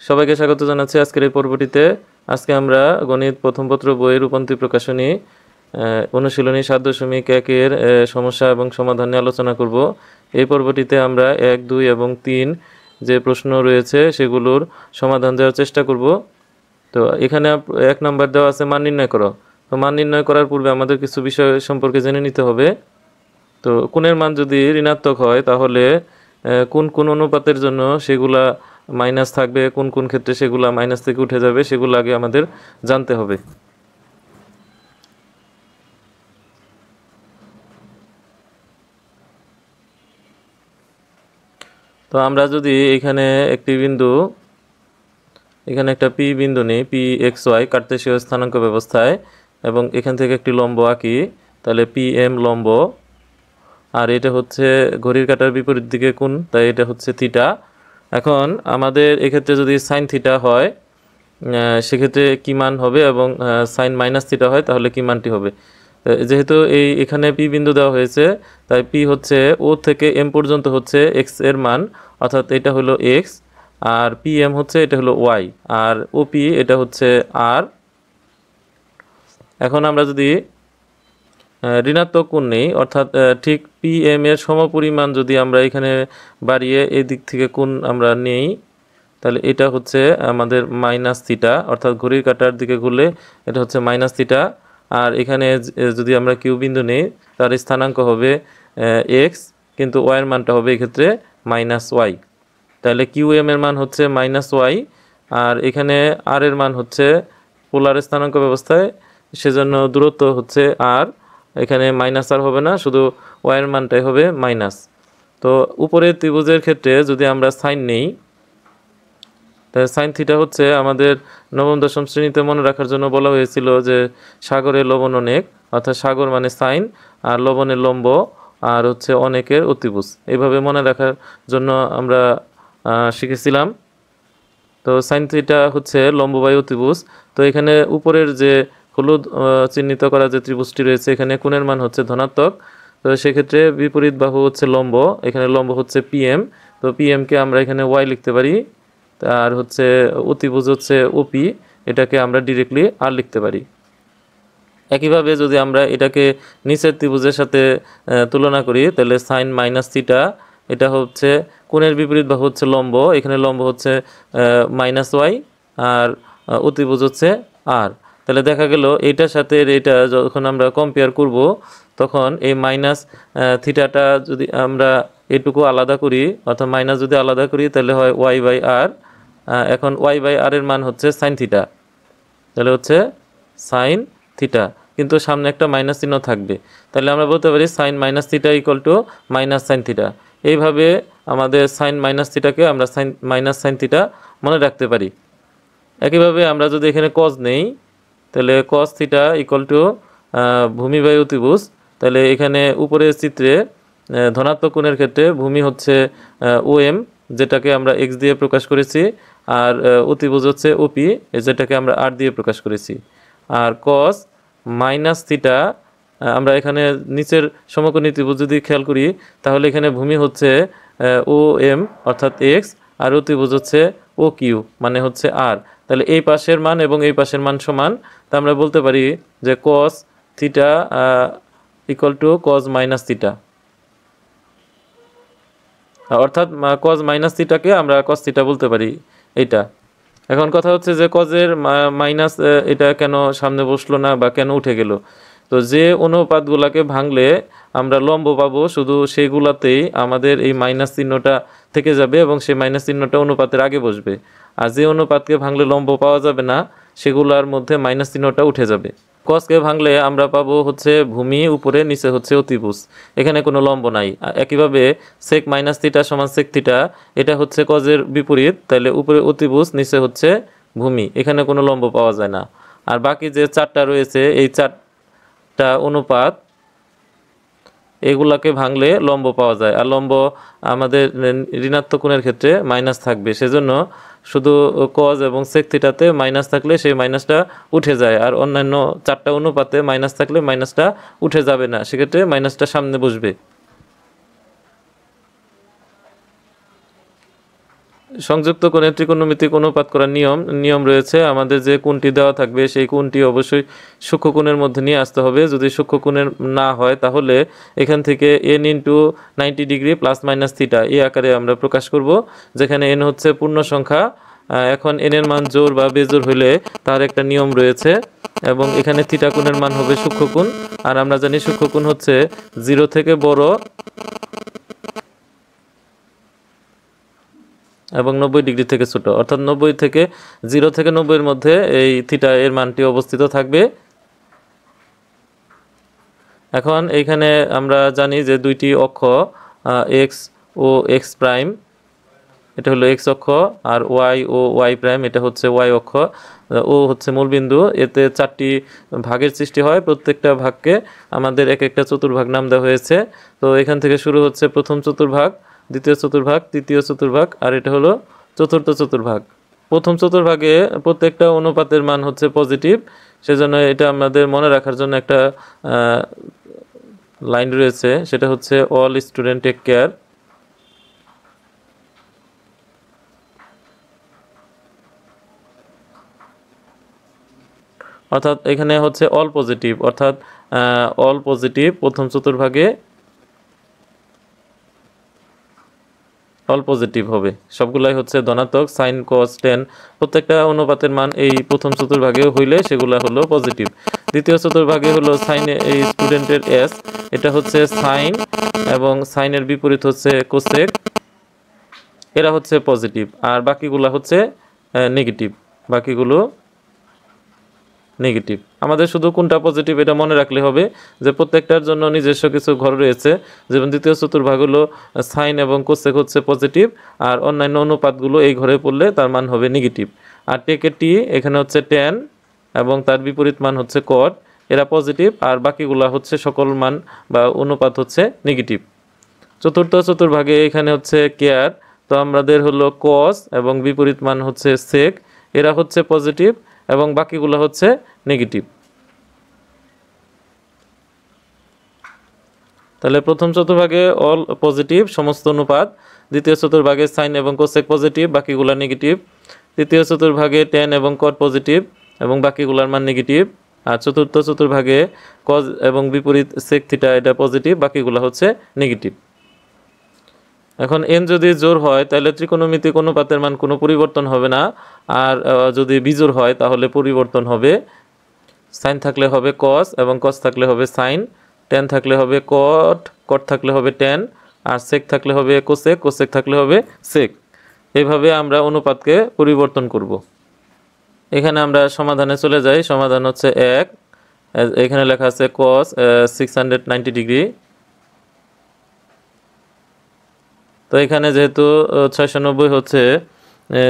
সবাইকে স্বাগত জানাচ্ছি আজকের এই পর্বটিতে। আজকে আমরা গণিত প্রথম পত্র বইয়ের রূপান্তর প্রকাশনী অনুশীলনী 7.1 সমস্যা এবং সমাধান নিয়ে আলোচনা করব। এই পর্বটিতে আমরা 1, 2 এবং 3 যে প্রশ্ন রয়েছে সেগুলোর সমাধান দেওয়ার চেষ্টা করব। তো এখানে 1 নাম্বার দেওয়া আছে মান নির্ণয় করো। তো মান নির্ণয় করার পূর্বে আমাদের কিছু বিষয় সম্পর্কে জেনে নিতে হবে। তো কোণের মান যদি ঋণাত্মক হয় তাহলে কোন কোন অনুপাতের জন্য সেগুলা মাইনাস থাকবে, কোন কোন ক্ষেত্রে সেগুলা মাইনাস থেকে উঠে যাবে, সেগুলো আগে আমাদের জানতে হবে। তো আমরা যদি এখানে একটা পি বিন্দু নিই, পি এক্স ওয়াই কার্তেশীয় স্থানাঙ্ক ব্যবস্থায়, এবং এখান থেকে একটি লম্ব আঁকি, তাহলে পি এম লম্ব, আর এটা হচ্ছে ঘড়ির কাঁটার বিপরীত দিকে কোণ, তাই এটা হচ্ছে থিটা। এখন আমাদের এক্ষেত্রে যদি সাইন থিটা হয় সেক্ষেত্রে কী মান হবে, এবং সাইন মাইনাস থিটা হয় তাহলে কী মানটি হবে। যেহেতু এখানে পি বিন্দু দেওয়া হয়েছে, তাই পি হচ্ছে ও থেকে এম পর্যন্ত হচ্ছে এক্স এর মান, অর্থাৎ এটা হলো এক্স, আর পি এম হচ্ছে এটা হলো ওয়াই, আর ও পি এটা হচ্ছে আর। এখন আমরা যদি ঋণাত্মক কোণ নেই, অর্থাৎ ঠিক পি এম এর সমপরিমাণ যদি আমরা এখানে বাড়িয়ে এই দিক থেকে কোণ আমরা নেই, তাহলে এটা হচ্ছে আমাদের মাইনাস থিটা, অর্থাৎ ঘড়ির কাঁটার দিকে ঘুরলে এটা হচ্ছে মাইনাস থিটা। আর এখানে যদি আমরা কিউ বিন্দু নেই, তার স্থানাঙ্ক হবে এক্স, কিন্তু ওয়াইয়ের মানটা হবে এক্ষেত্রে মাইনাস ওয়াই। তাহলে কিউ এম এর মান হচ্ছে মাইনাস ওয়াই, আর এখানে আর এর মান হচ্ছে পোলার স্থানাঙ্ক ব্যবস্থায়, সেজন্য দূরত্ব হচ্ছে আর, এখানে মাইনাস আর হবে না, শুধু ওয়াইয়ের মানটাই হবে মাইনাস। তো উপরের ত্রিভুজের ক্ষেত্রে যদি আমরা সাইন নেই, তাহলে সাইন থিটা হচ্ছে আমাদের নবম দশম শ্রেণীতে মনে রাখার জন্য বলা হয়েছিল যে সাগরে লবণ অনেক, অর্থাৎ সাগর মানে সাইন, আর লবণের লম্ব, আর হচ্ছে অনেকের অতিভুজ, এইভাবে মনে রাখার জন্য আমরা শিখেছিলাম। তো সাইন থিটা হচ্ছে লম্ব বাই অতিভুজ। তো এখানে উপরের যে হলুদ চিহ্নিত করা যে ত্রিভুজটি রয়েছে, এখানে কোণের মান হচ্ছে ধনাত্মক, তো সেক্ষেত্রে বিপরীত বাহু হচ্ছে লম্ব, এখানে লম্ব হচ্ছে পিএম, তো পিএমকে আমরা এখানে ওয়াই লিখতে পারি, আর হচ্ছে অতিভুজ হচ্ছে ওপি, এটাকে আমরা ডিরেক্টলি আর লিখতে পারি। একইভাবে যদি আমরা এটাকে নিচের ত্রিভুজের সাথে তুলনা করি, তাহলে সাইন মাইনাস থিটা, এটা হচ্ছে কোণের বিপরীত বাহু হচ্ছে লম্ব, এখানে লম্ব হচ্ছে মাইনাস ওয়াই, আর অতিভুজ হচ্ছে আর। তাহলে দেখা গেল এইটার সাথে এটা যখন আমরা কম্পেয়ার করব, তখন এই মাইনাস থিটাটা যদি আমরা এটুকু আলাদা করি, অর্থাৎ মাইনাস যদি আলাদা করি, তাহলে হয় ওয়াই বাই আর। এখন ওয়াই বাই আর এর মান হচ্ছে সাইন থিটা, তাহলে হচ্ছে সাইন থিটা, কিন্তু সামনে একটা মাইনাস চিহ্ন থাকবে, তাহলে আমরা বলতে পারি sine minus theta equal to minus sine theta. এইভাবে আমাদের সাইন মাইনাস থিটাকে আমরা সাইন মাইনাস সাইন থিটা মনে রাখতে পারি। একইভাবে আমরা যদি এখানে কজ নেই, তাহলে কজ থিটা ইকুয়াল টু ভূমি বাই অতিভুজ। তাহলে এখানে উপরের চিত্রে ধনাত্মক কোণের ক্ষেত্রে ভূমি হচ্ছে ও এম, যেটাকে আমরা এক্স দিয়ে প্রকাশ করেছি, আর অতিভুজ হচ্ছে ওপি, যেটাকে আমরা আর দিয়ে প্রকাশ করেছি। আর কস মাইনাস থিটা, আমরা এখানে নিচের সমকোণী ত্রিভুজ যদি খেয়াল করি, তাহলে এখানে ভূমি হচ্ছে ও এম অর্থাৎ এক্স, আর অতিভুজ হচ্ছে ও কিউ মানে হচ্ছে আর। তাহলে এই পাশের মান এবং এই পাশের মান সমান, তা আমরা বলতে পারি যে cos theta equal two cause minus theta, অর্থাৎ কজ মাইনাস থিটাকে আমরা কস থিটা বলতে পারি এইটা। এখন কথা হচ্ছে যে কজের মাইনাস এটা কেন সামনে বসলো না বা কেন উঠে গেল। তো যে অনুপাতগুলোকে ভাঙলে আমরা লম্ব পাবো, শুধু সেগুলাতেই আমাদের এই মাইনাস চিহ্নটা থেকে যাবে এবং সেই মাইনাস চিহ্নটা অনুপাতের আগে বসবে, আর যে অনুপাতকে ভাঙলে লম্ব পাওয়া যাবে না সেগুলোর মধ্যে মাইনাস চিহ্নটা উঠে যাবে। কসকে ভাঙলে আমরা পাবো হচ্ছে ভূমি উপরে, নিচে হচ্ছে অতিভুজ, এখানে কোনো লম্ব নাই। একইভাবে সেক মাইনাস থিটা সমান সেক থিটা, এটা হচ্ছে কজের বিপরীত, তাহলে উপরে অতিভুজ নিচে হচ্ছে ভূমি, এখানে কোনো লম্ব পাওয়া যায় না। আর বাকি যে চারটা রয়েছে, এই চারটা অনুপাত এগুলাকে ভাঙলে লম্ব পাওয়া যায়, আর লম্ব আমাদের ঋণাত্মক কোণের ক্ষেত্রে মাইনাস থাকবে, সেজন্য শুধু কজ এবং সেক থিটাতে মাইনাস থাকলে সেই মাইনাসটা উঠে যায়, আর অন্যান্য চারটা অনুপাতে মাইনাস থাকলে মাইনাসটা উঠে যাবে না, সেক্ষেত্রে মাইনাসটা সামনে বসবে। সংযুক্ত কোণে ত্রিকোণমিতিক অনুপাত করার নিয়ম রয়েছে। আমাদের যে কোণটি দেওয়া থাকবে সেই কোণটি অবশ্যই সূক্ষ্মকোণের মধ্যে নিয়ে আসতে হবে। যদি সূক্ষ্মকোণের না হয় তাহলে এখান থেকে n into 90 degree plus minus theta এই আকারে আমরা প্রকাশ করব, যেখানে n হচ্ছে পূর্ণ সংখ্যা। এখন n এর মান জোড় বা বেজোড় হলে তার একটা নিয়ম রয়েছে, এবং এখানে থিটা কোণের মান হবে সূক্ষ্মকোণ। আর আমরা জানি সূক্ষ্মকোণ হচ্ছে 0 থেকে বড় এবং 90 ডিগ্রি থেকে ছোট, অর্থাৎ 0 থেকে 90 এর মধ্যে এই থিটা এর মানটি অবস্থিত থাকবে। এখন এইখানে আমরা জানি যে দুইটি অক্ষ এক্স ও এক্স প্রাইম, এটা হলো এক্স অক্ষ, আর ওয়াই ও ওয়াই প্রাইম এটা হচ্ছে ওয়াই অক্ষ। ও হচ্ছে মূলবিন্দু। এতে 4টি ভাগের সৃষ্টি হয়, প্রত্যেকটা ভাগকে আমাদের এক একটা চতুর্ভাগ নাম দেওয়া হয়েছে। তো এখান থেকে শুরু হচ্ছে প্রথম চতুর্ভাগ, দ্বিতীয় চতুর্ভাগ, তৃতীয় চতুর্ভাগ, আর এটা হলো চতুর্থ চতুর্ভাগ। প্রথম চতুর্ভাগে প্রত্যেকটা অনুপাতের মান হচ্ছে পজিটিভ, সেজন্য এটা আমাদের মনে রাখার জন্য একটা লাইন রয়েছে, সেটা হচ্ছে অল স্টুডেন্ট টেক কেয়ার। অর্থাৎ এখানে হচ্ছে অল পজিটিভ, অর্থাৎ অল পজিটিভ প্রথম চতুর্ভাগে অল পজিটিভ হবে, সবগুলাই হচ্ছে ধনাত্মক। সাইন কস টেন প্রত্যেকটা অনুপাতের মান এই প্রথম চতুর্ভাগে হইলে সেগুলা হলো পজিটিভ। দ্বিতীয় চতুর্ভাগে হলো সাইন এই স্টুডেন্টের এস, এটা হচ্ছে সাইন, এবং সাইনের বিপরীত হচ্ছে কোসেক, এরা হচ্ছে পজিটিভ। আর বাকিগুলা হচ্ছে নেগেটিভ, বাকিগুলো নেগেটিভ। আমাদের শুধু কোনটা পজিটিভ এটা মনে রাখলে হবে, যে প্রত্যেকটার জন্য নিজস্ব কিছু ঘর রয়েছে। যেমন দ্বিতীয় চতুর্ভাগ হলো সাইন এবং কোসেক হচ্ছে পজিটিভ, আর অন্যান্য অনুপাতগুলো এই ঘরে পড়লে তার মান হবে নেগেটিভ। আর টেকের টি এখানে হচ্ছে ট্যান এবং তার বিপরীত মান হচ্ছে কট, এরা পজিটিভ, আর বাকিগুলা হচ্ছে সকল মান বা অনুপাত হচ্ছে নেগেটিভ। চতুর্থ চতুর্ভাগে এখানে হচ্ছে কেয়ার, তো আমাদের হলো কস এবং বিপরীত মান হচ্ছে সেক, এরা হচ্ছে পজিটিভ এবং বাকিগুলো হচ্ছে নেগেটিভ। তাহলে প্রথম চতুর্ভাগে অল পজিটিভ সমস্ত অনুপাত, দ্বিতীয় চতুর্ভাগে সাইন এবং কোসেক পজিটিভ, বাকিগুলো নেগেটিভ। তৃতীয় চতুর্ভাগে ট্যান এবং কট পজিটিভ এবং বাকিগুলোর মান নেগেটিভ। আর চতুর্থ চতুর্ভাগে কজ এবং বিপরীত সেক থিটা এটা পজিটিভ, বাকিগুলো হচ্ছে নেগেটিভ। এখন এন যদি জোড় হয় তাহলে ত্রিকোণমিতিক অনুপাতের মান কোনো পরিবর্তন হবে না, আর যদি বিজোড় হয় তাহলে পরিবর্তন হবে। সাইন থাকলে হবে কস এবং কস থাকলে হবে সাইন, ট্যান থাকলে হবে কট, কট থাকলে হবে ট্যান, আর সেক থাকলে হবে কোসেক, কোসেক থাকলে হবে সেক। এইভাবে আমরা অনুপাতকে পরিবর্তন করব। এখানে আমরা সমাধানে চলে যাই। সমাধান হচ্ছে 1, এখানে লেখা আছে কস 690 ডিগ্রি। তো এখানে যেহেতু 690 হচ্ছে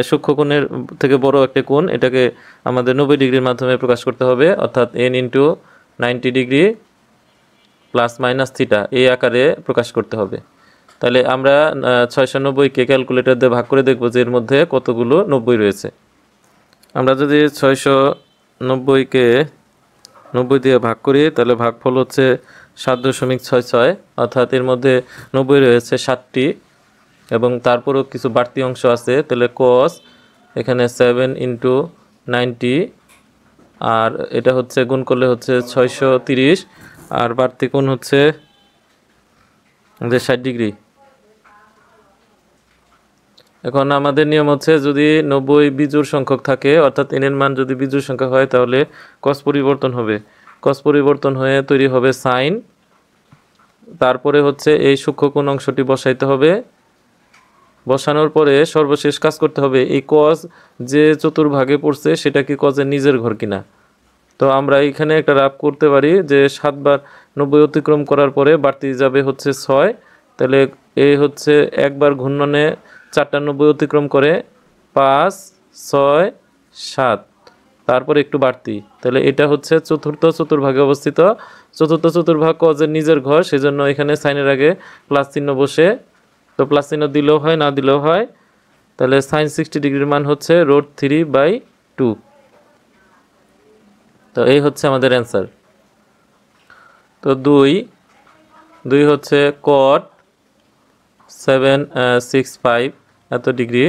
সূক্ষ্মকোণের থেকে বড় একটা কোণ, এটাকে আমাদের 90 ডিগ্রির মাধ্যমে প্রকাশ করতে হবে, অর্থাৎ n into 90 degree plus minus theta এই আকারে প্রকাশ করতে হবে। তাহলে আমরা 690কে ক্যালকুলেটর দিয়ে ভাগ করে দেখব যে এর মধ্যে কতগুলো 90 রয়েছে। আমরা যদি 690কে 90 দিয়ে ভাগ করি তাহলে ভাগফল হচ্ছে 7.66, অর্থাৎ এর মধ্যে 90 রয়েছে 7টি, এবং তারপরও কিছু বাড়তি অংশ আছে। তাহলে কস এখানে 7 ইন্টু 90, আর এটা হচ্ছে গুণ করলে হচ্ছে 630, আর বাড়তি কোণ হচ্ছে 60 ডিগ্রি। এখন আমাদের নিয়ম হচ্ছে যদি 90 বিজোড় সংখ্যক থাকে, অর্থাৎ n এর মান যদি বিজোড় সংখ্যা হয় তাহলে কস পরিবর্তন হবে, কস পরিবর্তন হয়ে তৈরি হবে সাইন। তারপরে হচ্ছে এই সূক্ষ্মকোণ অংশটি বসাইতে হবে, বসানোর পরে সর্বশেষ কাজ করতে হবে এই কজ যে চতুর্ভাগে পড়ছে সেটা কি কজের নিজের ঘর কিনা। তো আমরা এখানে একটা রাফ করতে পারি যে 7 বার 90 অতিক্রম করার পরে বাড়তি যাবে হচ্ছে 6, তাহলে এই হচ্ছে একবার ঘূর্ণনে 4টা 90 অতিক্রম করে 5, 6, 7, তারপর একটু বাড়তি, তাহলে এটা হচ্ছে চতুর্থ চতুর্ভাগে অবস্থিত। চতুর্থ চতুর্ভাগ কজের নিজের ঘর, সেজন্য এখানে সাইনের আগে প্লাস চিহ্ন বসে, তো প্লাস চিহ্ন দিলেও হয় না দিলেও হয়। তাহলে সাইন 60 ডিগ্রির মান হচ্ছে √3/2। তো এই হচ্ছে আমাদের অ্যান্সার। তো 2 হচ্ছে কট 765 এত ডিগ্রি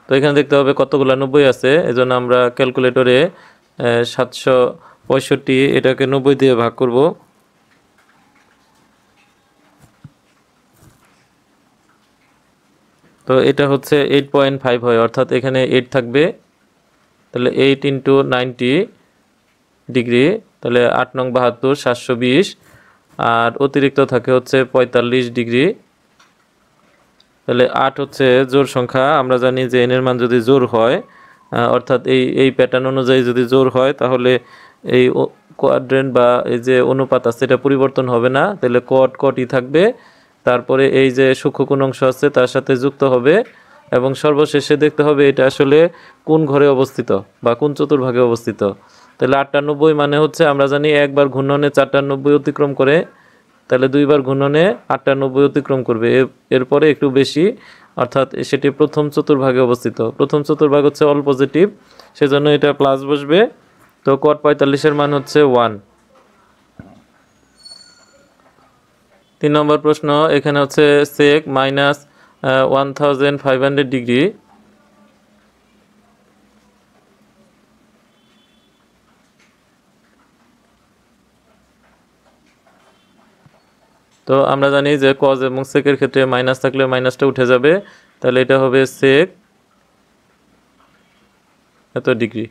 তো এখানে দেখতে হবে কতগুলো 90 আছে, এজন্য আমরা ক্যালকুলেটরে 765 এটাকে 90 দিয়ে ভাগ করব। তো এটা হচ্ছে 8.5 হয়, অর্থাৎ এখানে 8 থাকবে, তাহলে 8 × 90 ডিগ্রি, তাহলে 8 নং 72 720, আর অতিরিক্ত থাকে হচ্ছে 45 ডিগ্রি। তাহলে 8 হচ্ছে জোড় সংখ্যা। আমরা জানি যে n এর মান যদি জোড় হয়, অর্থাৎ এই প্যাটার্ন অনুযায়ী যদি জোড় হয়, তাহলে এই কোয়াড্রেন্ট বা এই যে অনুপাত আছে এটা পরিবর্তন হবে না, তাহলে কটই থাকবে। তারপরে এই যে সূক্ষ্মকোণ অংশ আছে তার সাথে যুক্ত হবে, এবং সর্বশেষে দেখতে হবে এটা আসলে কোন ঘরে অবস্থিত বা কোন চতুর্ভাগে অবস্থিত। তাহলে 8টা 90 মানে হচ্ছে আমরা জানি একবার ঘূর্ণনে 4টা 90 অতিক্রম করে, তাহলে দুইবার ঘূর্ণনে 8টা 90 অতিক্রম করবে, এরপরে একটু বেশি, অর্থাৎ সেটি প্রথম চতুর্ভাগে অবস্থিত। প্রথম চতুর্ভাগ হচ্ছে অল পজিটিভ, সেজন্য এটা প্লাস বসবে। তো cot 45 এর মান হচ্ছে 1। 3 নম্বর প্রশ্ন, এখানে হচ্ছে sec -1500 ডিগ্রি। তো আমরা জানি যে cos এবং sec এর ক্ষেত্রে মাইনাস থাকলে মাইনাসটা উঠে যাবে, তাহলে এটা হবে sec এত ডিগ্রি।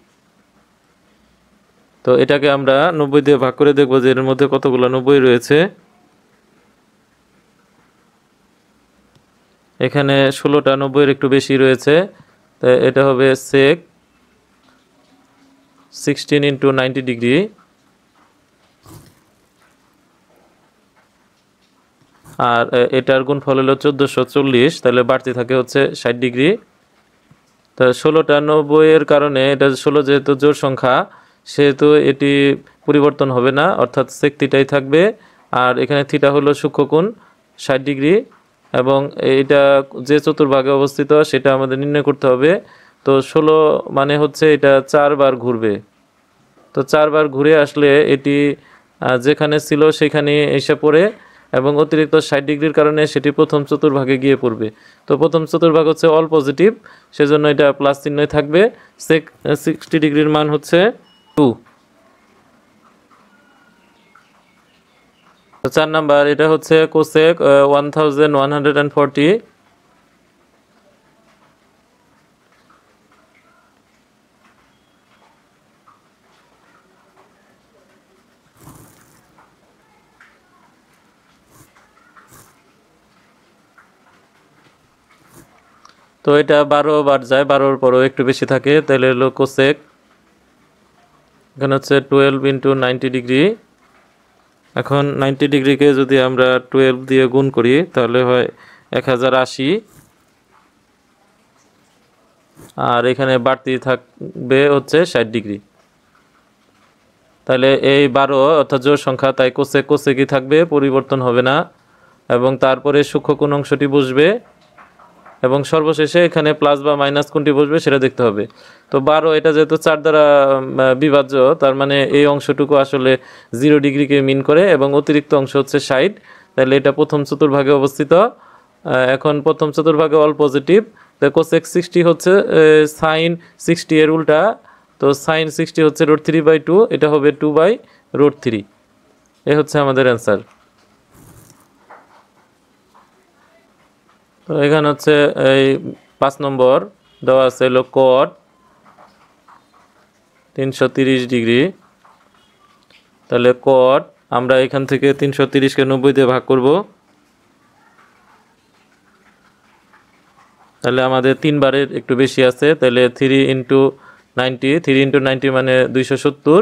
তো এটাকে আমরা 90 দিয়ে ভাগ করে দেখব যে এর মধ্যে কতগুলো 90 রয়েছে। এখানে 16টা 90 এর একটু বেশি রয়েছে, তো এটা হবে sec 16 × 90 ডিগ্রি, আর এটার গুণফল হলো 1440, তাহলে বাড়তি থাকে হচ্ছে 60 ডিগ্রি। তো 16টা 90 এর কারণে এটা 16 যেহেতু জোড় সংখ্যা, সেহেতু এটি পরিবর্তন হবে না, অর্থাৎ sec থিটাই থাকবে। আর এখানে থিটা হলো সূক্ষ্মকোণ 60 ডিগ্রি, এবং এটা যে চতুর্ভাগে অবস্থিত সেটা আমাদের নির্ণয় করতে হবে। তো 16 মানে হচ্ছে এটা 4 বার ঘুরবে, তো 4 বার ঘুরে আসলে এটি যেখানে ছিল সেখানে এসে পড়ে, এবং অতিরিক্ত 60 ডিগ্রির কারণে সেটি প্রথম চতুর্ভাগে গিয়ে পড়বে। তো প্রথম চতুর্ভাগ হচ্ছে অল পজিটিভ, সেজন্য এটা প্লাস চিহ্নই থাকবে। sec 60 ডিগ্রির মান হচ্ছে 2। 4 নাম্বার, এটা হচ্ছে cosec 1140। তো এটা 12 বার যায়, 12-র পরও একটু বেশি থাকে, তাহলে হলো cosec, এখানে হচ্ছে 12 × 90 ডিগ্রি। এখন 90 ডিগ্রিকে যদি আমরা 12 দিয়ে গুণ করি তাহলে হয় 1080, আর এখানে বাড়তি থাকবে হচ্ছে 60 ডিগ্রি। তাহলে এই 12 অর্থাৎ জোড় সংখ্যা, তাই কোসেকই থাকবে, পরিবর্তন হবে না, এবং তারপরে সূক্ষ্মকোণ অংশটি বসবে, এবং সর্বশেষে এখানে প্লাস বা মাইনাস কোনটি বসবে সেটা দেখতে হবে। তো 12 এটা যেহেতু 4 দ্বারা বিভাজ্য, তার মানে এই অংশটুকু আসলে 0 ডিগ্রিকে মিন করে, এবং অতিরিক্ত অংশ হচ্ছে 60, তাহলে এটা প্রথম চতুর্ভাগে অবস্থিত। এখন প্রথম চতুর্ভাগে অল পজিটিভ, তো কোসেক 60 হচ্ছে সাইন 60 এর উল্টা, তো সাইন 60 হচ্ছে √3/2, এটা হবে 2/√3। এ হচ্ছে আমাদের অ্যান্সার। তো এখানে হচ্ছে এই 5 নম্বর দেওয়া আছে হলো cot 330 ডিগ্রি। তাহলে cot আমরা এখান থেকে 330কে 90 দিয়ে ভাগ করব, তাহলে আমাদের 3 বারের একটু বেশি আছে, তাহলে 3 × 90, 3 × 90 মানে 270,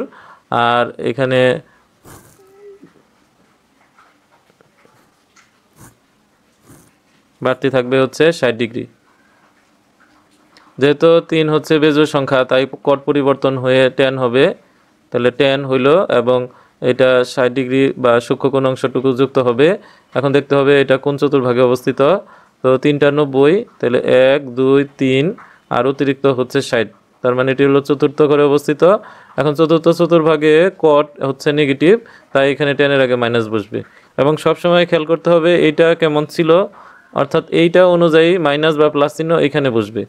আর এখানে বাড়তি থাকবে হচ্ছে 60 ডিগ্রি। যেহেতু 3 হচ্ছে বেজোড় সংখ্যা, তাই cot পরিবর্তন হয়ে tan হবে, তাহলে tan হইল, এবং এটা 60 ডিগ্রি বা সূক্ষ্মকোণ অংশটুকু যুক্ত হবে। এখন দেখতে হবে এটা কোন চতুর্ভাগে অবস্থিত। তো 3টা 90, তাহলে 1 2 3, আর অতিরিক্ত হচ্ছে 60, তার মানে এটি হলো চতুর্থ ঘরে অবস্থিত। এখন চতুর্থ চতুর্ভাগে cot হচ্ছে নেগেটিভ, তাই এখানে tan এর আগে মাইনাস বসবে, এবং সবসময় খেয়াল করতে হবে এইটা কেমন ছিল, অর্থাৎ এইটা অনুযায়ী মাইনাস বা প্লাস চিহ্ন এখানে বসবে।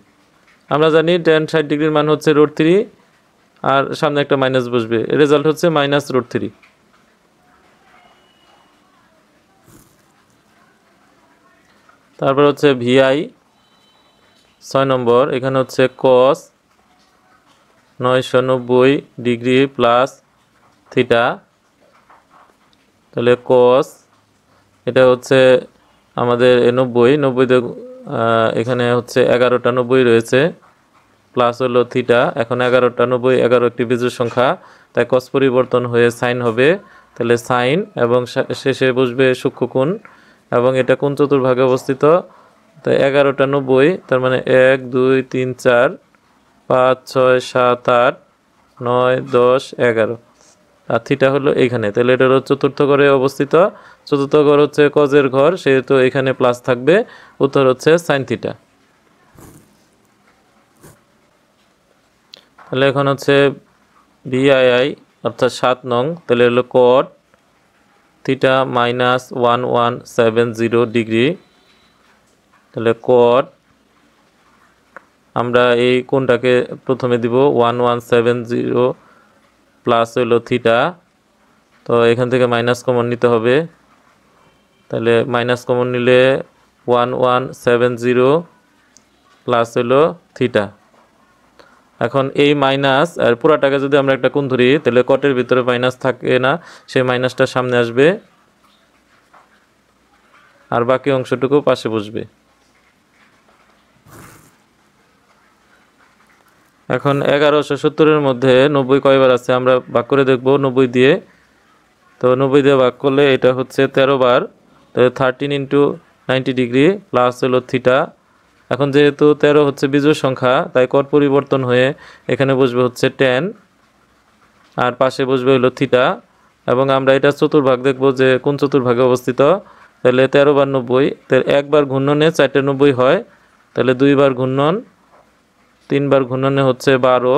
আমরা জানি tan 60 ডিগ্রির মান হচ্ছে √3 আর সামনে একটা মাইনাস বসবে, রেজাল্ট হচ্ছে -√3। তারপর হচ্ছে VI 6 নম্বর, এখানে হচ্ছে cos 990 ডিগ্রি প্লাস থিটা। তাহলে cos এটা হচ্ছে আমাদের 90 এখানে হচ্ছে 11টা 90 রয়েছে, প্লাস হলো থিটা। এখন 11টা 90, 11 একটি বিজোড় সংখ্যা, তাই cos পরিবর্তন হয়ে সাইন হবে। তাহলে সাইন এবং শেষে বসবে সূক্ষ্মকোণ, এবং এটা কোন চতুর্ভাগে অবস্থিত? তাই 11টা 90, তার মানে 1 2 3 4 5 6 7 8 9 10 11, আর থিটা হলো এইখানে। তাহলে এটা হলো চতুর্থ ঘরে অবস্থিত। চতুর্থ ঘর হচ্ছে কজের ঘর, সেহেতু এখানে প্লাস থাকবে। উত্তর হচ্ছে সাইন থিটা। তাহলে এখন হচ্ছে VII অর্থাৎ 7 নং, তাহলে হলো cot থিটা -1170 ডিগ্রি। তাহলে cot আমরা এই কোণটাকে প্রথমে দিব 1170 প্লাস হলো থিটা, তো এখান থেকে মাইনাস কমন নিতে হবে। তাহলে মাইনাস কমন নিলে 1170 প্লাস হলো থিটা। এখন এই মাইনাস আর পুরাটাকে যদি আমরা একটা কোণ ধরি, তাহলে কটের ভিতরে মাইনাস থাকে না, সেই মাইনাসটা সামনে আসবে আর বাকি অংশটুকু পাশে বসবে। এখন 1170-এর মধ্যে 90 কয়বার আছে আমরা ভাগ করে দেখব 90 দিয়ে। তো 90 দিয়ে ভাগ করলে এটা হচ্ছে 13 বার, তাহলে 13 × 90 ডিগ্রি প্লাস হলো থিটা। এখন যেহেতু 13 হচ্ছে বিজোড় সংখ্যা, তাই কট পরিবর্তন হয়ে এখানে বসবে হচ্ছে tan, আর পাশে বসবে হলো থিটা। এবং আমরা এটা চতুর্ভাগ দেখব যে কোন চতুর্ভাগে অবস্থিত। তাহলে 13 বার 90, তাহলে একবার ঘূর্ণনে 4টে 90 হয়, তাহলে 2 বার ঘূর্ণন, 3 বার ঘূর্ণনে হচ্ছে 12,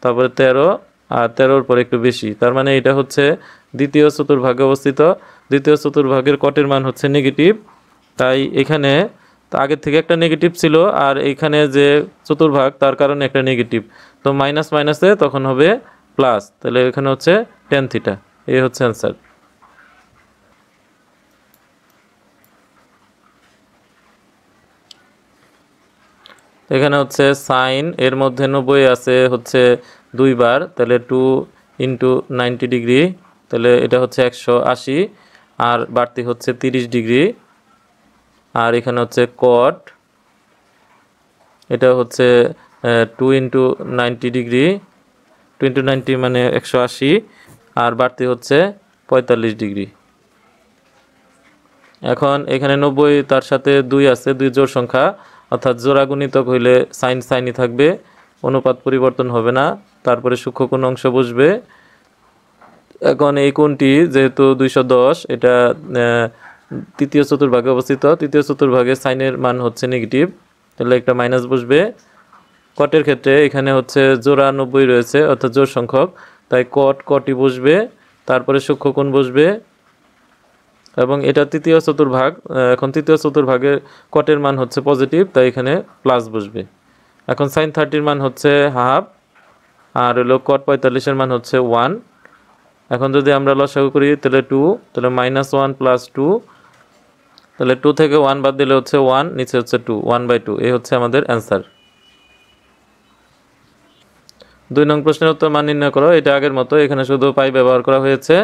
তারপরে 13, আর 13-র পর একটু বেশি, তার মানে এটা হচ্ছে দ্বিতীয় চতুর্ভাগে অবস্থিত। দ্বিতীয় চতুর্ভাগের কটের মান হচ্ছে নেগেটিভ, তাই এখানে আগের থেকে একটা নেগেটিভ ছিল, আর এইখানে যে চতুর্ভাগ তার কারণে একটা নেগেটিভ, তো মাইনাস মাইনাসে তখন হবে প্লাস। তাহলে এখানে হচ্ছে tan থিটা। এই হচ্ছে অ্যান্সার। এখানে হচ্ছে সাইন, এর মধ্যে 90 আছে হচ্ছে 2 বার, তাহলে 2 × 90 ডিগ্রি, তাহলে এটা হচ্ছে 180, আর বাড়তি হচ্ছে 30 ডিগ্রি। আর এখানে হচ্ছে কট, এটা হচ্ছে 2 × 90 ডিগ্রি, 2 × 90 মানে 180, আর বাড়তি হচ্ছে 45 ডিগ্রি। এখন এখানে 90 তার সাথে 2 আছে, 2 জোড় সংখ্যা, অর্থাৎ জোড়া গুণিতক হইলে সাইন সাইনই থাকবে, অনুপাত পরিবর্তন হবে না। তারপরে সূক্ষ্মকোণ অংশ বসবে। এখন এই কোণটি যেহেতু 210, এটা তৃতীয় চতুর্ভাগে অবস্থিত। তৃতীয় চতুর্ভাগে সাইনের মান হচ্ছে নেগেটিভ, তাহলে একটা মাইনাস বসবে। কটের ক্ষেত্রে এখানে হচ্ছে জোড়া 90 রয়েছে, অর্থাৎ জোড় সংখ্যক, তাই কটই বসবে, তারপরে সূক্ষ্মকোণ বসবে, এবং এটা তৃতীয় চতুর্ভাগ। এখন তৃতীয় চতুর্ভাগের কটের মান হচ্ছে পজিটিভ, তাই এখানে প্লাস বসবে। এখন সাইন 30-র মান হচ্ছে হাফ, আর হলো কট 45-এর মান হচ্ছে 1। এখন যদি আমরা লসাগু করি তাহলে 2, তাহলে -1 + 2, তাহলে 2 থেকে 1 বাদ দিলে হচ্ছে 1, নিচে হচ্ছে 2, 1/2। এই হচ্ছে আমাদের অ্যান্সার। 2 নং প্রশ্নের উত্তর মান নির্ণয় করো। এটা আগের মতো, এখানে শুধু পাই ব্যবহার করা হয়েছে।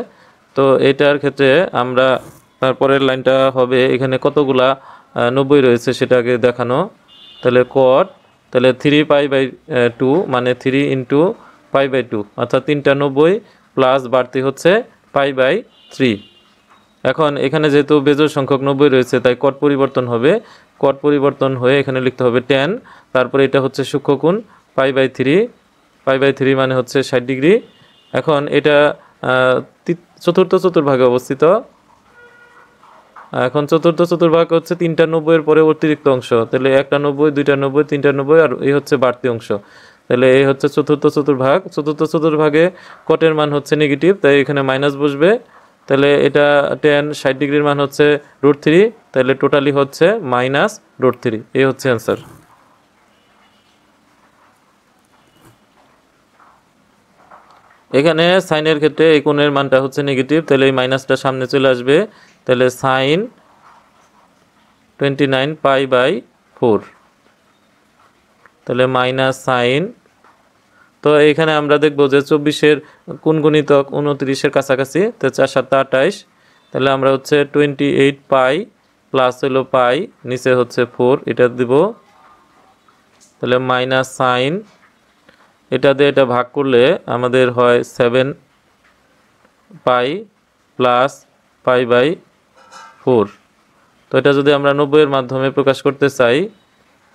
তো এটার ক্ষেত্রে আমরা তারপরের লাইনটা হবে, এখানে কতগুলা 90 রয়েছে সেটা আগে দেখানো। তাহলে কট, তাহলে 3π/2 মানে 3 × π/2, অর্থাৎ 3টা 90 প্লাস বাড়তি হচ্ছে π/3। এখন এখানে যেহেতু বেজোড় সংখ্যক 90 রয়েছে, তাই কট পরিবর্তন হবে। কট পরিবর্তন হয়ে এখানে লিখতে হবে tan, তারপরে এটা হচ্ছে সূক্ষ্মকোণ π/3, π/3 মানে হচ্ছে 60 ডিগ্রি। এখন এটা চতুর্থ চতুর্ভাগে অবস্থিত। এখন চতুর্থ চতুর্ভাগ হচ্ছে 3টা 90-এর পরে অতিরিক্ত অংশ, তাহলে 1টা 90, 2টা 90, 3টা 90, আর এই হচ্ছে বাড়তি অংশ। তাহলে এই হচ্ছে চতুর্থ চতুর্ভাগ। চতুর্থ চতুর্ভাগে কটের মান হচ্ছে নেগেটিভ, তাই এখানে মাইনাস বসবে। তাহলে এটা tan 60 ডিগ্রির মান হচ্ছে √3, তাহলে টোটালি হচ্ছে -√3। এই হচ্ছে অ্যান্সার। এখানে সাইনের ক্ষেত্রে এই কোণের মানটা হচ্ছে নেগেটিভ, তাহলে এই মাইনাসটা সামনে চলে আসবে, তাহলে সাইন 29π/4, তাহলে মাইনাস সাইন। তো এখানে আমরা দেখব যে 24-এর কোণ গুণিতক 29-এর কাছাকাছি, তো 4 7 28, তাহলে আমরা হচ্ছে 28π প্লাস হলো পাই, নিচে হচ্ছে 4, এটা দিব, তাহলে মাইনাস সাইন, এটা দিয়ে এটা ভাগ করলে আমাদের হয় 7π প্লাস π/4। তো এটা যদি আমরা 90-এর মাধ্যমে প্রকাশ করতে চাই,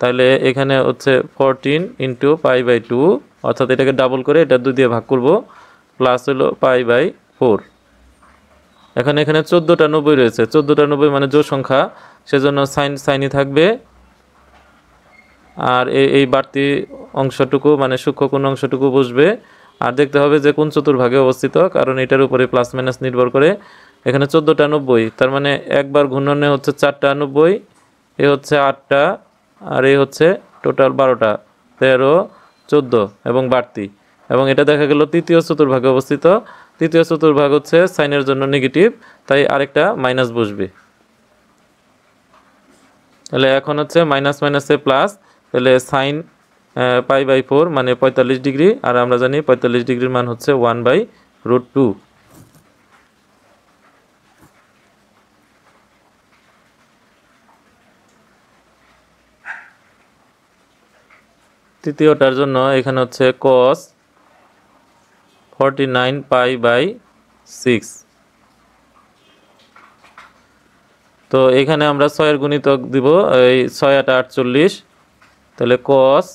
তাহলে এখানে হচ্ছে 14 × π/2, অর্থাৎ এটাকে ডাবল করে এটা 2 দিয়ে ভাগ করব, প্লাস হলো π/4। এখন এখানে 14টা 90 রয়েছে, 14টা 90 মানে জোড় সংখ্যা, সেজন্য সাইন সাইনই থাকবে। আর এই বাড়তি অংশটুকু মানে সূক্ষ্ম কোণ অংশটুকু বসবে। আর দেখতে হবে যে কোন চতুর্ভাগে অবস্থিত, কারণ এটার উপরে প্লাস মাইনাস নির্ভর করে। এখানে 14টা 90, তার মানে একবার ঘূর্ণনে হচ্ছে 4টা 90, এ হচ্ছে 8টা, আর এই হচ্ছে টোটাল 12টা, 13 14 এবং বাড়তি। এবং এটা দেখা গেল তৃতীয় চতুর্ভাগে অবস্থিত। তৃতীয় চতুর্ভাগ হচ্ছে সাইনের জন্য নেগেটিভ, তাই আরেকটা মাইনাস বসবে। তাহলে এখন হচ্ছে মাইনাস মাইনাসে প্লাস, তাহলে সাইন π/4 মানে 45 ডিগ্রি, আর আমরা জানি 45 ডিগ্রির মান হচ্ছে 1/√2। তৃতীয়টার জন্য এখানে হচ্ছে cos 49π/6। তো এখানে আমরা 6-এর গুণিতক দিব, এই 6 8 48, তাহলে cos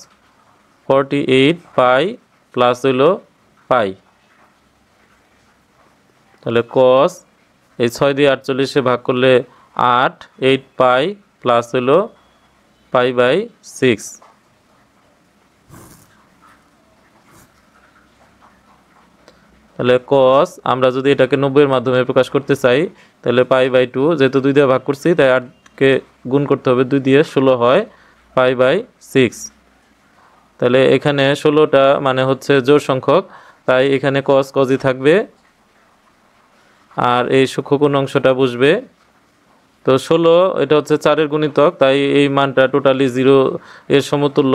48π প্লাস হইল পাই, তাহলে cos এই 6 দিয়ে 48-এ ভাগ করলে 8 8π প্লাস হইল π/6। তাহলে cos আমরা যদি এটাকে 90-এর মাধ্যমে প্রকাশ করতে চাই, তাহলে π/2, যেহেতু 2 দিয়ে ভাগ করছি তাই 8কে গুণ করতে হবে 2 দিয়ে, 16 হয় π/6। তাহলে এখানে 16টা মানে হচ্ছে জোড় সংখ্যক, তাই এখানে cos cosই থাকবে, আর এই সূক্ষ্ম কোণ অংশটা বসবে। তো 16 এটা হচ্ছে 4-এর গুণিতক, তাই এই মানটা টোটালি 0 এর সমতুল্য,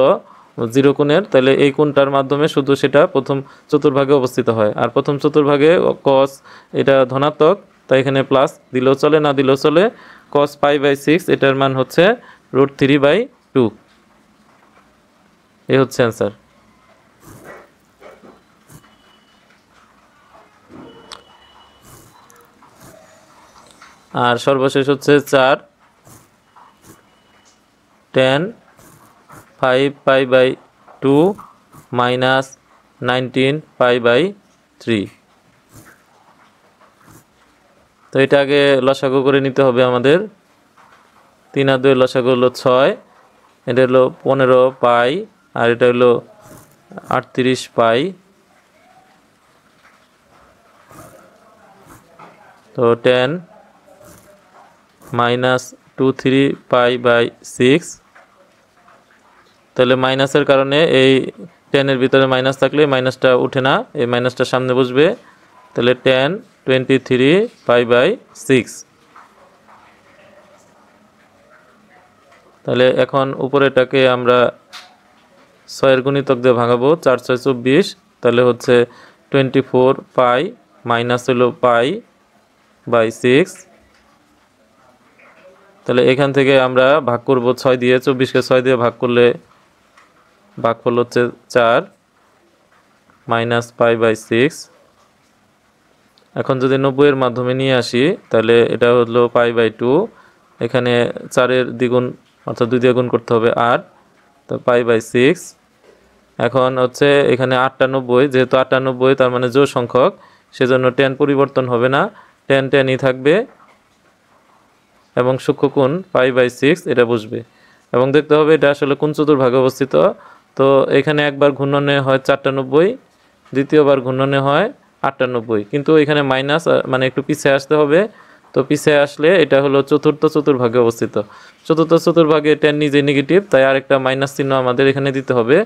0 কোণের। তাহলে এই কোণটার মাধ্যমে শুধু সেটা প্রথম চতুর্ভাগে অবস্থিত হয়, আর প্রথম চতুর্ভাগে cos এটা ধনাত্মক, তাই এখানে প্লাস দিলেও চলে, না দিলেও চলে। cos π/6 এটার মান হচ্ছে √3/2। এই হচ্ছে অ্যান্সার। আর সর্বশেষ হচ্ছে 4 tan 5π/2 মাইনাস 19π/3। তো এটা আগে লসাগু করে নিতে হবে আমাদের। 3 আর 2 লসাগু হলো 6, এটা হলো 15π, আর এটা হলো 38π। তো 10 মাইনাস 23π/6, তাহলে মাইনাসের কারণে এই 10-এর ভিতরে মাইনাস থাকলে মাইনাসটা উঠে না, এই মাইনাসটা সামনে বসবে, তাহলে 10 23π/6। তাহলে এখন উপরেটাকে আমরা 6-এর গুণিতক দিয়ে ভাঙাবো, 4 6 24, তাহলে হচ্ছে 24π মাইনাস হলো π/6। তাহলে এখান থেকে আমরা ভাগ করব 6 দিয়ে, 24কে 6 দিয়ে ভাগ করলে ভাগফল হচ্ছে 4 মাইনাস π/6। এখন যদি 90-এর মাধ্যমে নিয়ে আসি, তাহলে এটা হলো π/2, এখানে 4-এর দ্বিগুণ অর্থাৎ 2 দিয়ে গুণ করতে হবে 8, তো π/6। এখন হচ্ছে এখানে 8টা 90, যেহেতু 8টা 90 তার মানে জোড় সংখ্যক, সেজন্য 10 পরিবর্তন হবে না, 10 10ই থাকবে, এবং সূক্ষ্ম কোণ π/6 এটা বসবে। এবং দেখতে হবে এটা আসলে কোন চতুর্ভাগে অবস্থিত। তো এখানে একবার ঘূর্ণনে হয় 4টা 90, দ্বিতীয়বার ঘূর্ণনে হয় 8টা 90, কিন্তু এখানে মাইনাস মানে একটু পিছিয়ে আসতে হবে। তো পিছিয়ে আসলে এটা হলো চতুর্থ চতুর্ভাগে অবস্থিত। চতুর্থ চতুর্ভাগে 10 নিজে নেগেটিভ, তাই আরেকটা মাইনাস চিহ্ন আমাদের এখানে দিতে হবে।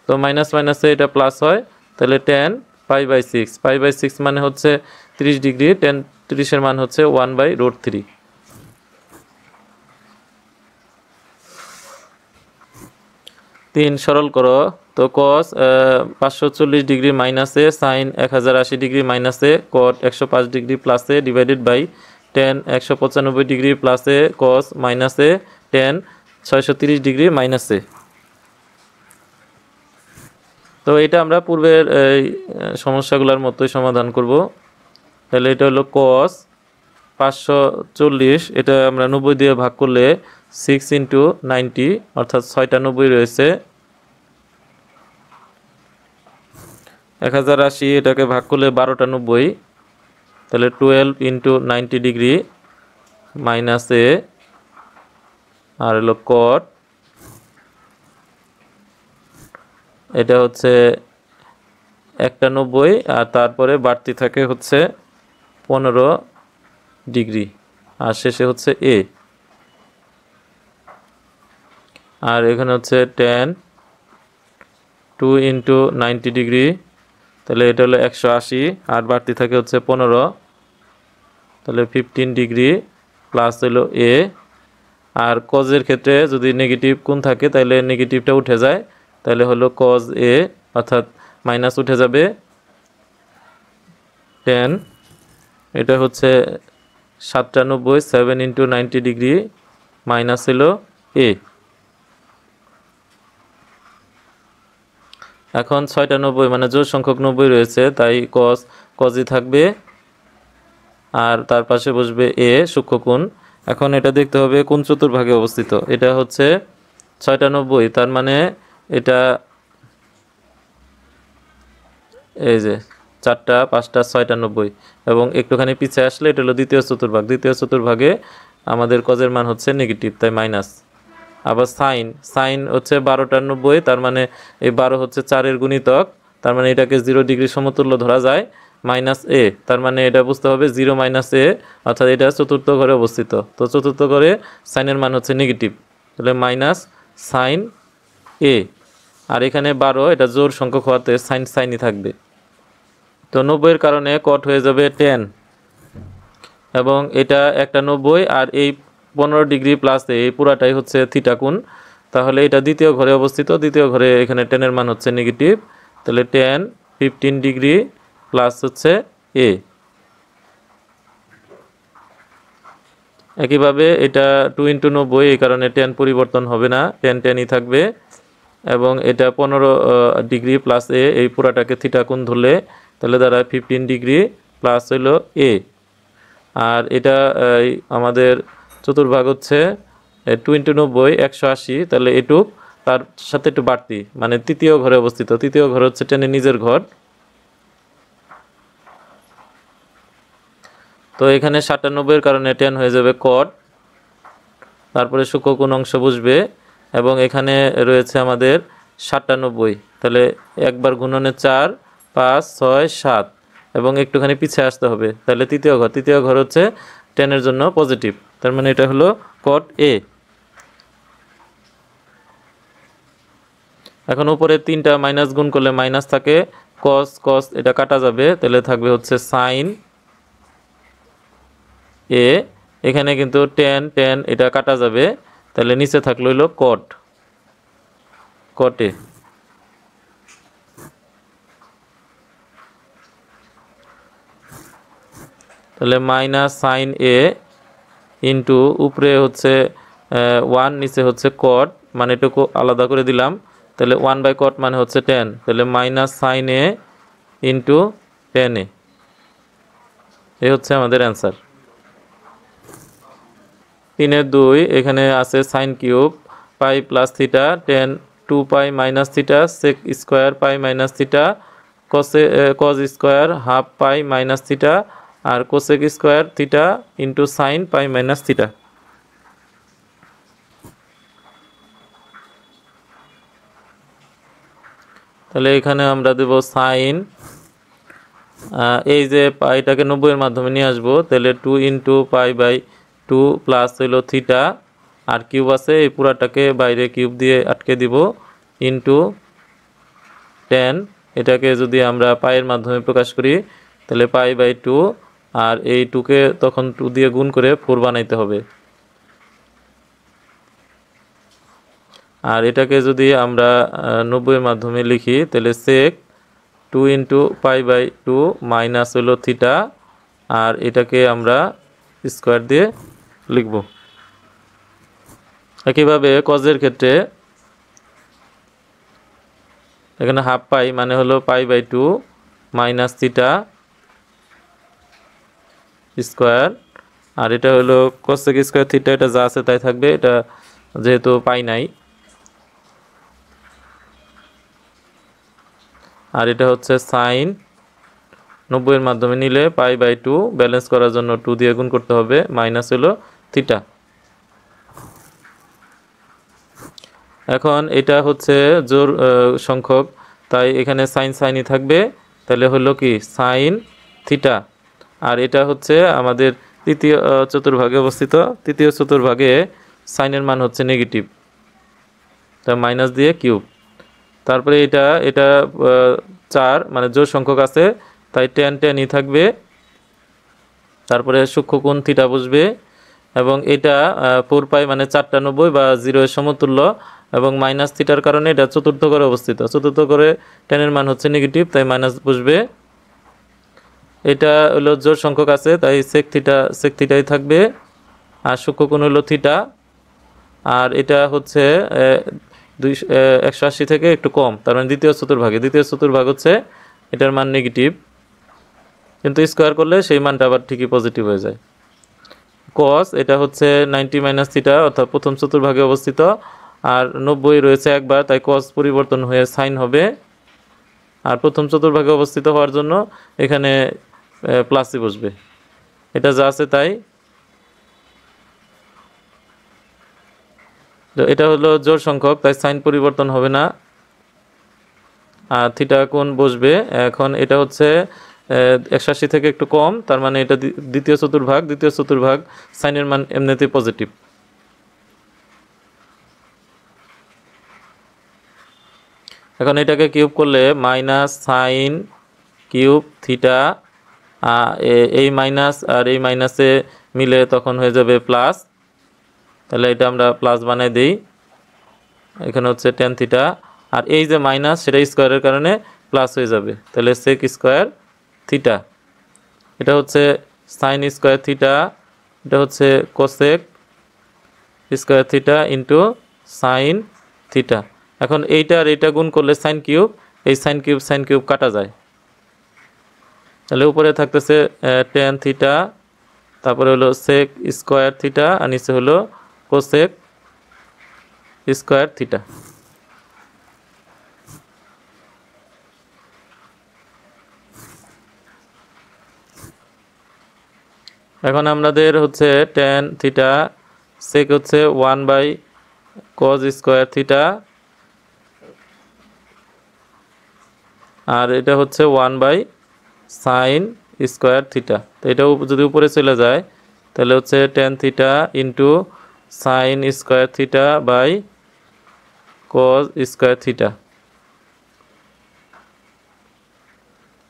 তো মাইনাস মাইনাসে এটা প্লাস হয়, তাহলে 10 π/6, π/6 মানে হচ্ছে 30 ডিগ্রি, 30 এর মান হচ্ছে 1/√3। 3 সরল করো, তো cos 540 ডিগ্রি মাইনাসে sin 1080 ডিগ্রি মাইনাসে cot 105 ডিগ্রি প্লাসে ডিভাইডেড বাই tan 195 ডিগ্রি প্লাসে cos মাইনাসে tan 630 ডিগ্রি মাইনাসে। তো এটা আমরা পূর্বের সমস্যাগুলোর মতোই সমাধান করব। তাহলে এটা হলো cos 540, এটা আমরা 90 দিয়ে ভাগ করলে 6 × 90 অর্থাৎ 6টা 90 রয়েছে। 1080 এটাকে ভাগ করলে 12টা 90, তাহলে 12 × 90 ডিগ্রি মাইনাসে আর হলো cot, এটা হচ্ছে একটা 90 আর তারপরে বাড়তি থাকে হচ্ছে 15 ডিগ্রি আর শেষে হচ্ছে a, আর এখানে হচ্ছে tan 2 × 90 ডিগ্রি, তাহলে এটা হলো 180 আর বাড়তি থাকে হচ্ছে 15, তাহলে 15 ডিগ্রি প্লাস হলো a। আর cos-এর ক্ষেত্রে যদি নেগেটিভ কোণ থাকে তাহলে নেগেটিভটা উঠে যায়, তাহলে হলো cos a অর্থাৎ মাইনাস উঠে যাবে tan, এটা হচ্ছে 7টা 90, 7 × 90 ডিগ্রি মাইনাস হলো a। এখন 6টা 90 মানে জোড় সংখ্যক 90 রয়েছে, তাই cos-ই থাকবে আর তার পাশে বসবে a সূক্ষ্মকোণ। এখন এটা দেখতে হবে কোন চতুর্ভাগে অবস্থিত। এটা হচ্ছে 6টা 90, তার মানে এটা এই যে 4টা 5টা 6টা 90 এবং একটুখানি পিছিয়ে আসলে এটা হলো দ্বিতীয় চতুর্ভাগ। দ্বিতীয় চতুর্ভাগে আমাদের cos-এর মান হচ্ছে নেগেটিভ, তাই মাইনাস। আবার সাইন হচ্ছে 12টা 90, তার মানে এই 12 হচ্ছে 4-এর গুণিতক, তার মানে এটাকে 0 ডিগ্রি সমতুল্য ধরা যায়, মাইনাস a, তার মানে এটা বুঝতে হবে 0 - a অর্থাৎ এটা চতুর্থ ঘরে অবস্থিত। তো চতুর্থ ঘরে সাইনের মান হচ্ছে নেগেটিভ, তাহলে মাইনাস সাইন a। আর এখানে 12 এটা জোড় সংখ্যক হওয়াতে সাইনই থাকবে। তো 90-এর কারণে cot হয়ে যাবে tan এবং এটা একটা 90 আর এই 15 ডিগ্রি প্লাস এই পুরাটাই হচ্ছে থিটা কোণ, তাহলে এটা দ্বিতীয় ঘরে অবস্থিত। দ্বিতীয় ঘরে এখানে tan-এর মান হচ্ছে নেগেটিভ, তাহলে tan 15 ডিগ্রি প্লাস হচ্ছে a। একইভাবে এটা 2 × 90, এই কারণে tan পরিবর্তন হবে না, tan-ই থাকবে এবং এটা 15 ডিগ্রি প্লাস a, এই পুরাটাকে থিটা কোণ ধরলে তাহলে দ্বারা 15 ডিগ্রি প্লাস হলো a। আর এটা আমাদের চতুর্ভাগ হচ্ছে 2 × 90 180, তাহলে এটুক তার সাথে একটু বাড়তি মানে তৃতীয় ঘরে অবস্থিত। তৃতীয় ঘর হচ্ছে tan-এর নিজের ঘর। তো এখানে 97-এর কারণে tan হয়ে যাবে cot, তারপরে সূক্ষ্মকোণ অংশ বসবে এবং এখানে রয়েছে আমাদের 97, তাহলে একবার গুণনে 4 5 6 7 এবং একটুখানি পিছিয়ে আসতে হবে, তাহলে তৃতীয় ঘর হচ্ছে tan-এর জন্য পজিটিভ, তার মানে এটা হলো cot a। এখন উপরে 3টা মাইনাস গুণ করলে মাইনাস থাকে, cos এটা কাটা যাবে, তাহলে থাকবে হচ্ছে sin a। এখানে কিন্তু tan এটা কাটা যাবে, তাহলে নিচে থাকলো হলো cot a। তাহলে মাইনাস সাইন a ইন্টু উপরে হচ্ছে 1 নিচে হচ্ছে cot, মানে এটুকু আলাদা করে দিলাম, তাহলে 1/cot মানে হচ্ছে tan, তাহলে minus sign a into tan a, এই হচ্ছে আমাদের অ্যান্সার। 3-এর 2 এখানে আছে sine cube pi plus theta tan 2π - theta sec square pi - theta cos square half pi - theta আর cosec square theta into sine pi - theta. তাহলে এখানে আমরা দেব সাইন, এই যে পাইটাকে 90-এর মাধ্যমে নিয়ে আসবো, তাহলে 2 × π/2 প্লাস হইল থিটা আর কিউব আছে, এই পুরাটাকে বাইরে কিউব দিয়ে আটকে দিব ইন্টু tan এটাকে যদি আমরা পাইয়ের মাধ্যমে প্রকাশ করি তাহলে পাই বাই 2, আর এই 2কে তখন 2 দিয়ে গুণ করে 4 বানাইতে হবে। আর এটাকে যদি আমরা 90 এর মাধ্যমে লিখি তাহলে sec 2 into pi by 2 minus হলো থিটা, আর এটাকে আমরা স্কোয়ার দিয়ে লিখব। একইভাবে কজের ক্ষেত্রে এখানে হাফ পাই মানে হলো pi by 2 minus theta square, আর এটা হলো কোসেক স্কোয়ার থিটা, এটা যা আছে তাই থাকবে, এটা যেহেতু পাই নাই। আর এটা হচ্ছে সাইন 90 এর মাধ্যমে নিলে পাই বাই 2 ব্যালেন্স করার জন্য 2 দিয়ে গুণ করতে হবে, মাইনাস হলো থিটা। এখন এটা হচ্ছে জোড় সংখ্যক, তাই এখানে সাইন সাইনই থাকবে, তাহলে হলো কি সাইন থিটা। আর এটা হচ্ছে আমাদের তৃতীয় চতুর্ভাগে অবস্থিত, তৃতীয় চতুর্ভাগে সাইনের মান হচ্ছে নেগেটিভ, তা মাইনাস দিয়ে কিউব। তারপরে এটা 4 মানে জোড় সংখ্যক আছে, তাই tan ই থাকবে, তারপরে সূক্ষ্মকোণ থিটা বসবে, এবং এটা 4 পাই মানে 4টা 90 বা 0 এর সমতুল্য, এবং মাইনাস থিটার কারণে এটা চতুর্থ ঘরে অবস্থিত, চতুর্থ ঘরে tan এর মান হচ্ছে নেগেটিভ, তাই মাইনাস বসবে। এটা হলো জোড় সংখ্যক আছে, তাই sec থিটাই থাকবে, আর সূক্ষ্মকোণ হলো থিটা। আর এটা হচ্ছে 180 থেকে একটু কম, তার মানে দ্বিতীয় চতুর্ভাগ হচ্ছে এটার মান নেগেটিভ, কিন্তু স্কোয়ার করলে সেই মানটা আবার ঠিকই পজিটিভ হয়ে যায়। cos এটা হচ্ছে 90 মাইনাস থিটা, অর্থাৎ প্রথম চতুর্ভাগে অবস্থিত, আর 90 রয়েছে একবার, তাই cos পরিবর্তন হয়ে সাইন হবে, আর প্রথম চতুর্ভাগে অবস্থিত হওয়ার জন্য এখানে প্লাসই বসবে, এটা যা আছে তাই। তো এটা হলো জোড় সংখ্যক, তাই সাইন পরিবর্তন হবে না, আর থিটা কোণ বসবে। এখন এটা হচ্ছে 180 থেকে একটু কম, তার মানে এটা দ্বিতীয় চতুর্ভাগ, সাইনের মান এমনিতেই পজিটিভ। এখন এটাকে কিউব করলে মাইনাস সাইন কিউব থিটা, এই মাইনাস আর এই মাইনাসে মিলে তখন হয়ে যাবে প্লাস, তাহলে এটা আমরা প্লাস বানাই দিই, এখানে হচ্ছে tan থিটা, আর এই যে মাইনাস সেটা স্কোয়ারের কারণে প্লাস হয়ে যাবে, তাহলে sec স্কোয়ার থিটা। এটা হচ্ছে সাইন স্কোয়ার থিটা, এটা হচ্ছে cosec square theta into sine theta. এখন এইটা আর এইটা গুণ করলে সাইন কিউব, এই সাইন কিউব কাটা যায়, তাহলে উপরে থাকতেছে tan থিটা, তারপরে হলো sec স্কোয়ার থিটা, আর নিচে হলো কোসেক স্কোয়ার থিটা। এখন আমাদের হচ্ছে tan থিটা sec হচ্ছে 1 বাই cos স্কোয়ার থিটা, আর এটা হচ্ছে 1 বাই সাইন স্কোয়ার থিটা। তো এটাও যদি উপরে চলে যায় তাহলে হচ্ছে tan theta into sine square theta by cos square theta.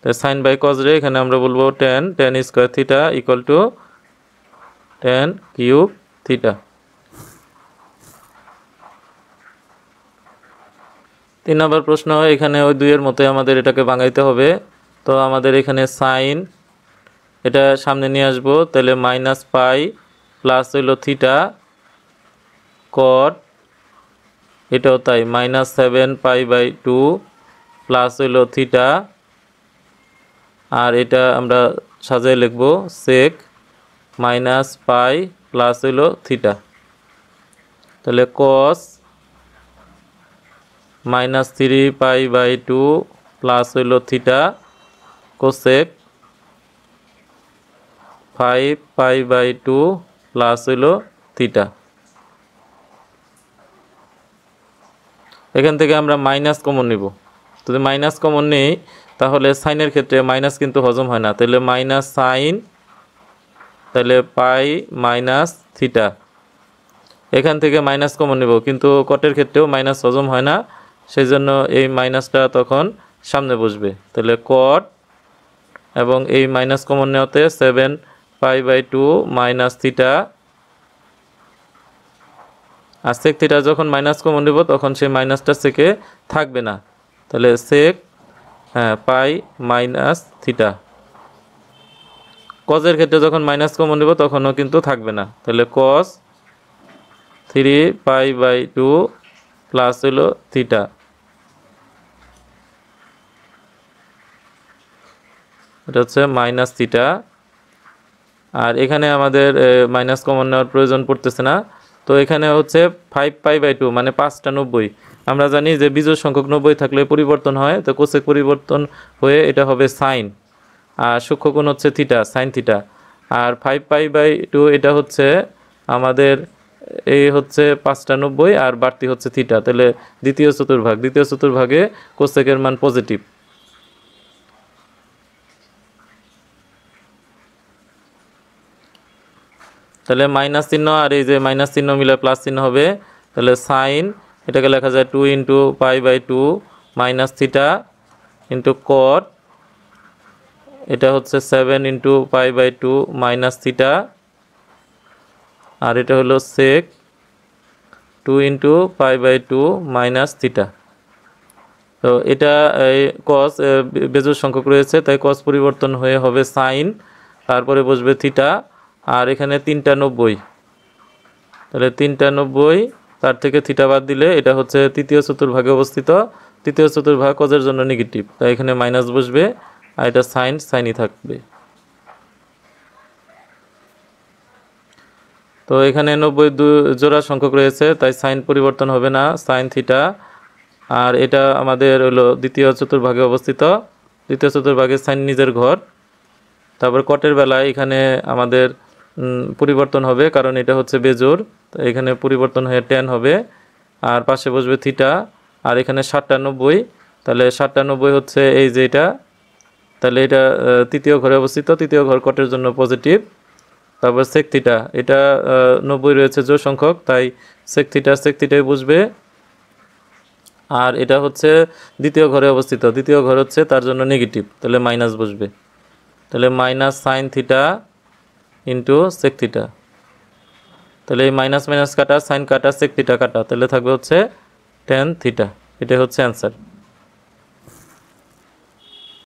তো সাইন বাই cos রে এখানে আমরা বলবো tan square theta equal to tan cube theta. 3 নম্বর প্রশ্ন, এখানে ওই 2 এর মতোই আমাদের এটাকে ভাঙাইতে হবে। তো আমাদের এখানে সাইন এটা সামনে নিয়ে আসবো, তাহলে মাইনাস পাই প্লাস হইলো থিটা কট, এটাও তাই মাইনাস 7 পাই বাই 2 প্লাস হইলো থিটা, আর এটা আমরা সাজায় লিখবো সেক মাইনাস পাই প্লাস হইলো থিটা, তাহলে cos minus 3 pi by 2 plus হইলো theta cosec 5 pi by 2 plus হইলো থিটা। এখান থেকে আমরা মাইনাস কমন নিব, যদি মাইনাস কমন নেই তাহলে সাইনের ক্ষেত্রে মাইনাস কিন্তু হজম হয় না, তাহলে মাইনাস সাইন, তাহলে পাই মাইনাস থিটা। এখান থেকে মাইনাস কমন নেব, কিন্তু কটের ক্ষেত্রেও মাইনাস হজম হয় না, সেই জন্য এই মাইনাসটা তখন সামনে বসবে, তাহলে কট এবং এই মাইনাস কমন নেওয়াতে 7π/2 মাইনাস থিটা, আর সেক থিটা যখন মাইনাস কমন নেব তখন সেই মাইনাসটা সেকে থাকবে না, তাহলে সেক পাই মাইনাস থিটা। কজের ক্ষেত্রে যখন মাইনাস কমন নেব তখনও কিন্তু থাকবে না, তাহলে কস 3π/2 প্লাস হলো থিটা, এটা হচ্ছে মাইনাস থিটা। আর এখানে আমাদের মাইনাস কমন নেওয়ার প্রয়োজন পড়তেছে না, তো এখানে হচ্ছে 5π/2 মানে 5টা 90। আমরা জানি যে বিজোড় সংখ্যক 90 থাকলে পরিবর্তন হয়, তো কোসেক পরিবর্তন হয়ে এটা হবে সাইন, আর সূক্ষ্মকোণ হচ্ছে থিটা, সাইন থিটা। আর 5π/2 এটা হচ্ছে আমাদের এই হচ্ছে 5টা 90 আর বাড়তি হচ্ছে থিটা, তাহলে দ্বিতীয় চতুর্ভাগে কোসেকের মান পজিটিভ। তাহলে মাইনাস চিহ্ন আর এই যে মাইনাস চিহ্ন মিলে প্লাস চিহ্ন হবে, তাহলে সাইন এটাকে লেখা যায় 2 × π/2 মাইনাস থিটা ইন্টু কট, এটা হচ্ছে 7 × π/2 মাইনাস থিটা, আর এটা হলো সেক 2 × π/2 মাইনাস থিটা। তো এটা কস বেজোড় সংখ্যক রয়েছে তাই কস পরিবর্তন হয়ে হবে সাইন, তারপরে বসবে থিটা, আর এখানে 3টা 90, তাহলে 3টা 90 তার থেকে থিটা বাদ দিলে এটা হচ্ছে তৃতীয় চতুর্ভাগে অবস্থিত, তৃতীয় চতুর্ভাগ কজের জন্য নেগেটিভ, তাই এখানে মাইনাস বসবে আর এটা সাইনই থাকবে। তো এখানে 90 জোড়া সংখ্যক রয়েছে তাই সাইন পরিবর্তন হবে না, সাইন থিটা। আর এটা আমাদের হলো দ্বিতীয় চতুর্ভাগে অবস্থিত, দ্বিতীয় চতুর্ভাগে সাইন নিজের ঘর। তারপর কটের বেলায় এখানে আমাদের পরিবর্তন হবে, কারণ এটা হচ্ছে বেজোড়, তো এখানে পরিবর্তন হয়ে ট্যান হবে, আর পাশে বসবে থিটা। আর এখানে 7টা 90, তাহলে 7টা 90 হচ্ছে এই যে এটা, তাহলে এটা তৃতীয় ঘরে অবস্থিত, তৃতীয় ঘর কটের জন্য পজিটিভ। তারপর সেক থিটা, এটা 90 রয়েছে জোড় সংখ্যক তাই সেক থিটাই বসবে। আর এটা হচ্ছে দ্বিতীয় ঘরে অবস্থিত, দ্বিতীয় ঘর হচ্ছে তার জন্য নেগেটিভ, তাহলে মাইনাস বসবে, তাহলে minus sine theta into sec theta, তাহলে এই মাইনাস কাটা, সাইন কাটা, সেক থিটা কাটা, তাহলে থাকবে হচ্ছে ট্যান থিটা। এটা হচ্ছে অ্যান্সার।